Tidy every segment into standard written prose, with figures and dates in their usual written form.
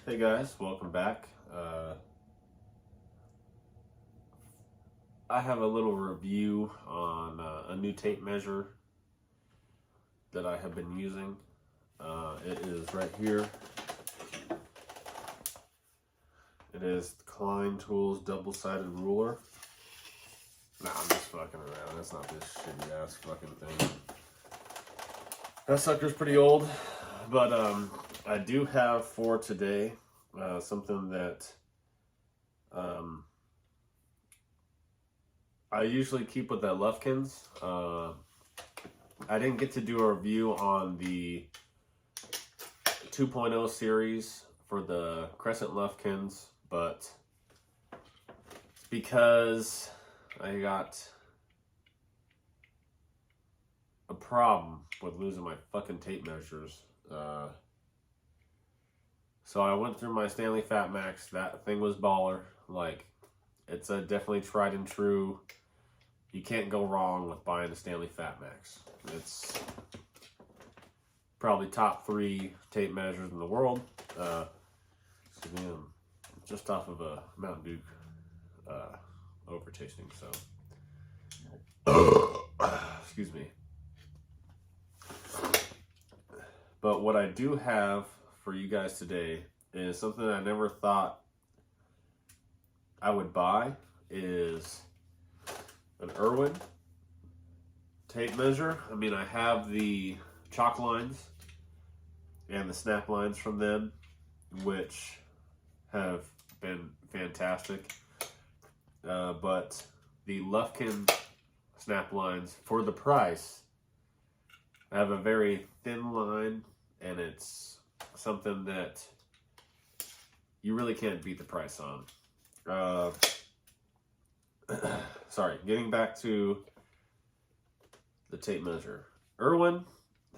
Hey guys, welcome back. I have a little review on a new tape measure that I have been using. It is right here. It is Klein Tools double-sided ruler. Nah, I'm just fucking around. That's not this shitty ass fucking thing. That sucker's pretty old, but I do have for today something that I usually keep with the Lufkins. I didn't get to do a review on the 2.0 series for the Crescent Lufkins, but it's because I got a problem with losing my fucking tape measures. So I went through my Stanley Fat Max. That thing was baller. Like, it's a definitely tried and true. You can't go wrong with buying a Stanley Fat Max. It's probably top 3 tape measures in the world. Excuse me, I'm just off of a Mountain Dew over tasting, so excuse me. But what I do have for you guys today is something I never thought I would buy. Is an Irwin tape measure. I mean, I have the chalk lines and the snap lines from them, which have been fantastic. But the Lufkin snap lines, for the price, I have a very thin line, and it's something that you really can't beat the price on. Sorry, getting back to the tape measure. Irwin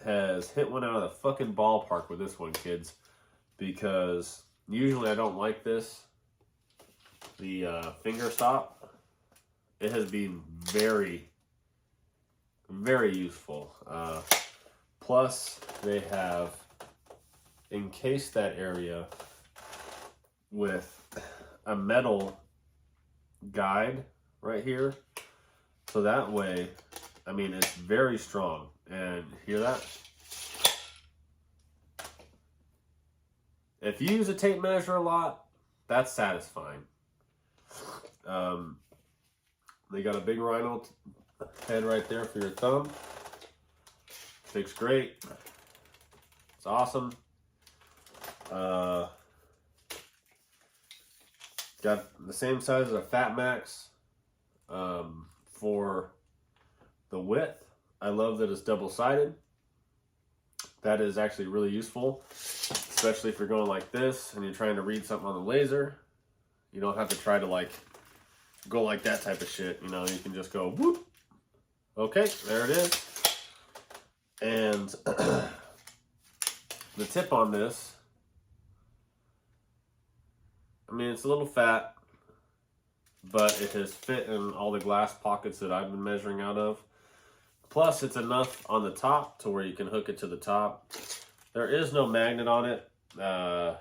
has hit one out of the fucking ballpark with this one, kids, because usually I don't like this. The finger stop, it has been very, very useful. Plus, they have encased that area with a metal guide right here. So that way, I mean, it's very strong. And hear that? If you use a tape measure a lot, that's satisfying. They got a big rhino head right there for your thumb. Sticks great. It's awesome. Got the same size as a Fat Max for the width. I love that it's double-sided. That is actually really useful, especially if you're going like this and you're trying to read something on the laser. You don't have to try to like go like that type of shit. You know, you can just go whoop. Okay, there it is. And the tip on this, I mean, it's a little fat, but it has fit in all the glass pockets that I've been measuring out of. Plus, it's enough on the top to where you can hook it to the top. There is no magnet on it. That's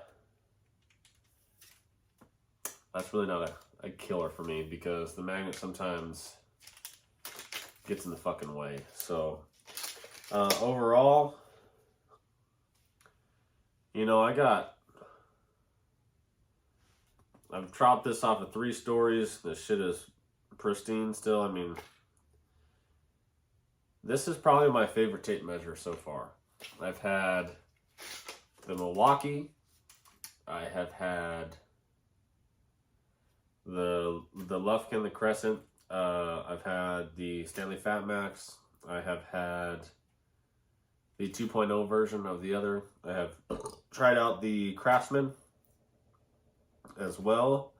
really not a killer for me, because the magnet sometimes gets in the fucking way. So, overall, you know, I've chopped this off of 3 stories. This shit is pristine still. I mean, this is probably my favorite tape measure so far. I've had the Milwaukee. I have had the Lufkin, the Crescent. I've had the Stanley Fat Max. I have had the 2.0 version of the other. I have tried out the Craftsman as well.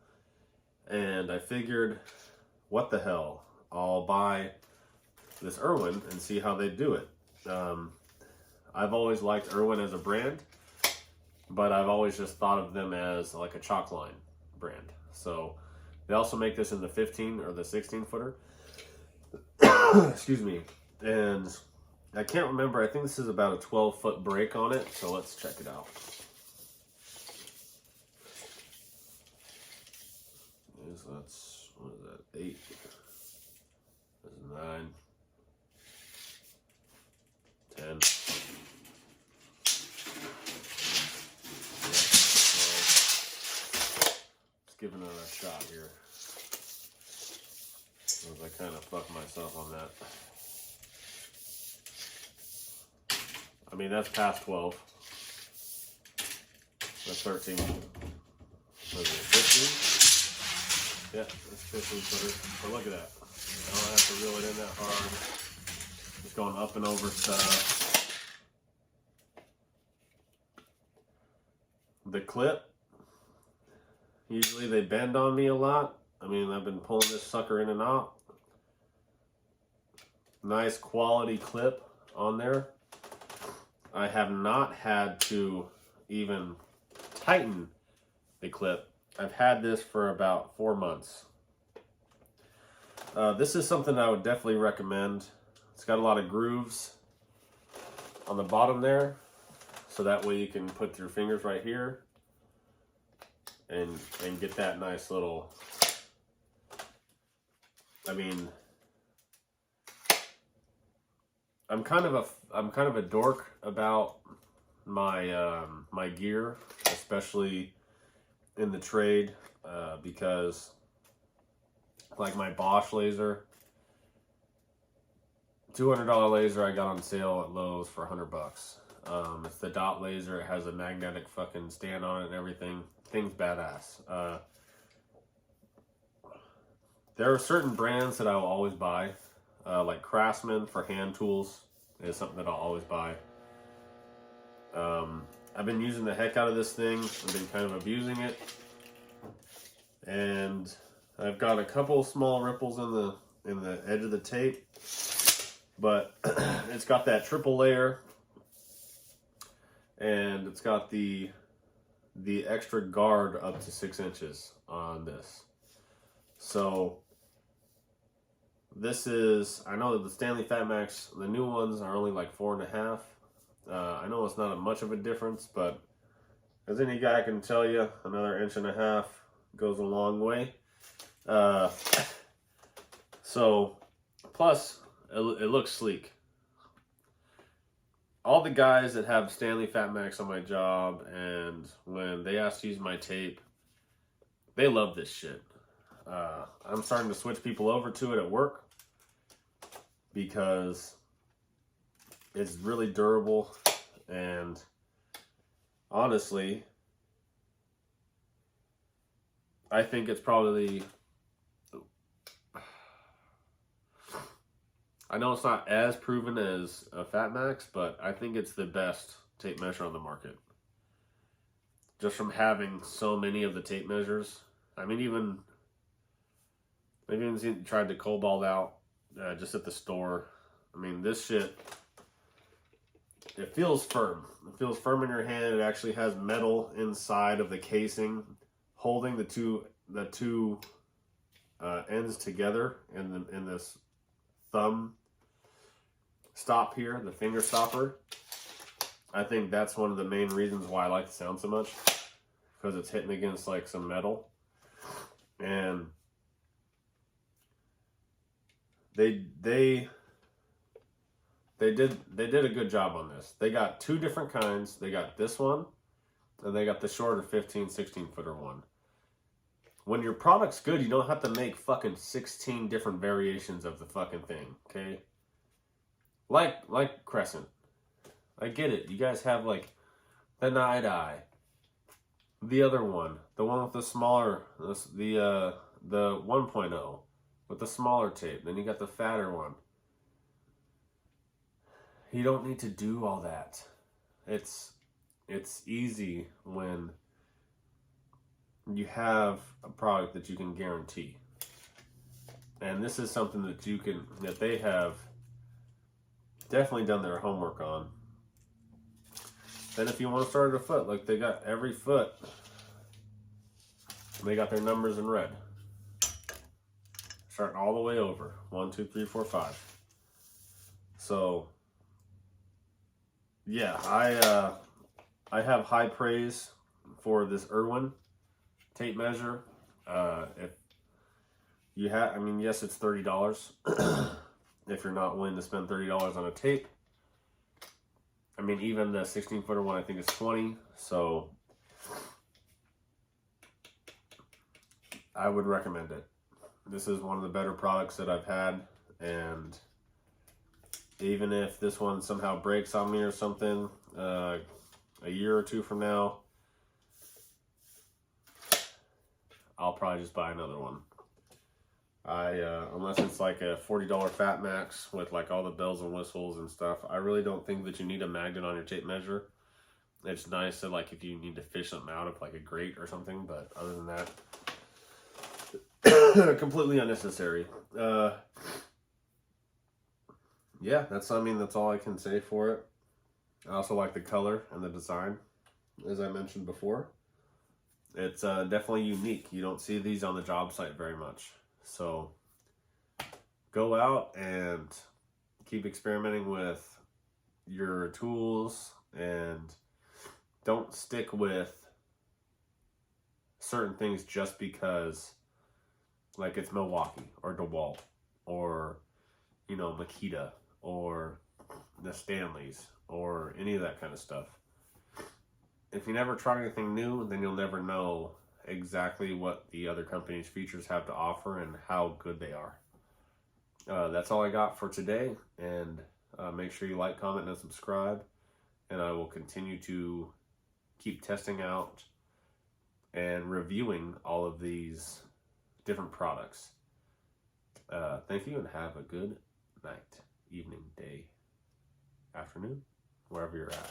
And I figured, what the hell? I'll buy this Irwin and see how they do it. I've always liked Irwin as a brand, but I've always just thought of them as like a chalk line brand. So they also make this in the 15 or the 16 footer. Excuse me. And I can't remember. I think this is about a 12-foot break on it. So let's check it out. 8. This is 9. 10. Let's give another shot here. As I kind of fucked myself on that. I mean, that's past 12. That's 13. What is it, 15? Yeah, that's 15 footer. But look at that. I don't have to reel it in that hard. Just going up and over stuff. The clip, usually they bend on me a lot. I mean, I've been pulling this sucker in and out. Nice quality clip on there. I have not had to even tighten the clip. I've had this for about 4 months. This is something I would definitely recommend. It's got a lot of grooves on the bottom there, so that way you can put your fingers right here and get that nice little, I mean, I'm kind of a dork about my my gear, especially in the trade, because like my Bosch laser, $200 laser I got on sale at Lowe's for $100. It's the dot laser. It has a magnetic fucking stand on it and everything. Thing's badass. There are certain brands that I will always buy, like Craftsman for hand tools is something that I'll always buy. I've been using the heck out of this thing. I've been kind of abusing it, and I've got a couple small ripples in the edge of the tape, but it's got that triple layer, and it's got the extra guard up to 6 inches on this. So this is, I know that the Stanley Fatmax, the new ones are only like 4.5. I know it's not much of a difference, but as any guy can tell you, another 1.5 inches goes a long way. So, plus, it looks sleek. All the guys that have Stanley Fatmax on my job, and when they ask to use my tape, they love this shit. I'm starting to switch people over to it at work because it's really durable, and honestly, I think it's probably, I know it's not as proven as a Fatmax, but I think it's the best tape measure on the market. Just from having so many of the tape measures. I mean, I've even tried the Cobalt out just at the store. I mean, this shit, it feels firm. It feels firm in your hand. It actually has metal inside of the casing, holding the two ends together in this thumb stop here, the finger stopper. I think that's one of the main reasons why I like the sound so much, because it's hitting against like some metal, and they did a good job on this. They got 2 different kinds. They got this one, and they got the shorter 15-16 footer one. When your product's good, you don't have to make fucking 16 different variations of the fucking thing, okay? Like Crescent. I get it. You guys have like the Night Eye, the other one, the one with the smaller, the 1.0 with the smaller tape. Then you got the fatter one. You don't need to do all that. It's easy when you have a product that you can guarantee. And this is something that they have definitely done their homework on. Then if you want to start at a foot, like they got every foot, they got their numbers in red. Starting all the way over. 1, 2, 3, 4, 5. So yeah, I have high praise for this Irwin tape measure. If You have, I mean, yes, it's $30 if you're not willing to spend $30 on a tape. I mean, even the 16-footer one I think is 20, so I would recommend it. This is one of the better products that I've had, and even if this one somehow breaks on me or something a year or two from now, I'll probably just buy another one. Unless it's like a $40 Fat Max with like all the bells and whistles and stuff, I really don't think that you need a magnet on your tape measure. It's nice that like if you need to fish something out of like a grate or something, but other than that, completely unnecessary. Yeah, that's all I can say for it. I also like the color and the design, as I mentioned before. It's definitely unique. You don't see these on the job site very much. So go out and keep experimenting with your tools, and don't stick with certain things just because like it's Milwaukee or DeWalt or, you know, Makita or the Stanleys or any of that kind of stuff. If you never try anything new, then you'll never know exactly what the other company's features have to offer and how good they are. That's all I got for today, and make sure you like, comment, and subscribe, and I will continue to keep testing out and reviewing all of these different products. Thank you, and have a good night, evening, day, afternoon, wherever you're at.